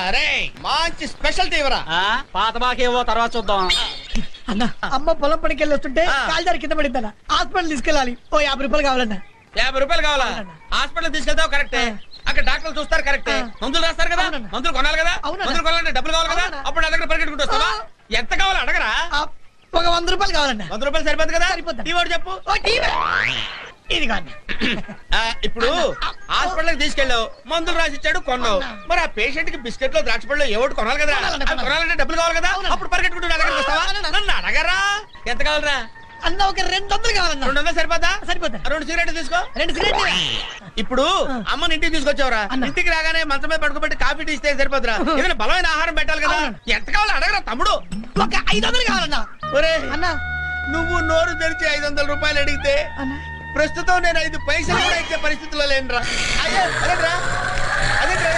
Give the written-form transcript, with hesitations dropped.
అరే మంచి స్పెషల్ తీవరా. పాత బాకేవో తర్వాత చూద్దాం. అన్న అమ్మ పొలం పనికి వెళ్ళి వస్తుంటే కాలుదారి కింద పడిందన్న. హాస్పిటల్ తీసుకెళ్ళాలి. ఓ 50 రూపాయలు కావాలన్నా. 50 రూపాయలు కావాలా? హాస్పిటల్ తీసుకెళ్తావు కరెక్టే, అక్కడ డాక్టర్లు చూస్తారు కరెక్టే, మందులు రాస్తారు కదా, మందులు కొనాలి కదా, మందులు కొనాలంటే డబ్బులు కావాలి కదా, అప్పుడు నా దగ్గర పరిగెట్టుకుంటూ వస్తావా? ఎంత కావాలో అడగరా? ఒక 100 రూపాయలు కావాలన్నా. 100 రూపాయలు సరిపోదు కదా? సరిపోద్ది. టీ వాడు చెప్పు. ఇది కాదు. ఇప్పుడు హాస్పిటల్ తీసుకెళ్ళావు, మందులు రాసి ఇచ్చాడు, కొన్నావు. మరి ఆ పేషెంట్ కి బిస్కెట్ లో ద్రాక్ష పళ్ళు ఏవోటి కొనాలి కదా, కొనాలంటే డబ్బులు కావాలి కదా, అప్పుడు పరిగెట్టుకుంటూ నా దగ్గరికి వస్తావా? నన్ను అడగరా? ఎంత కావాలరా? అన్న ఒక 200 కావాలన్నా. 200 సరిపోతా? సరిపోతా. 2 సిగరెట్లు తీసుకో. 2 సిగరెట్లు. ఇప్పుడు అమ్మని ఇంటికి తీసుకొచ్చావురా, ఇంటికి రాగానే మంచం మీద పడుకోబెట్టి కాఫీ టీ ఇస్తే సరిపోతురా? ఏదైనా బలమైన ఆహారం పెట్టాలి కదా. ఎంత కావాలో అడగరా తమ్ముడు? ఒక 500 కావాలన్నా. ఒరే అన్న నువ్వు నోరు తెరిచి 500 రూపాయలు అడిగితే ప్రస్తుతం నేను 5 పైసలు కూడా ఇచ్చే పరిస్థితిలో లేనురా. అయ్యో అదేంట్రా, అదేంట్రా.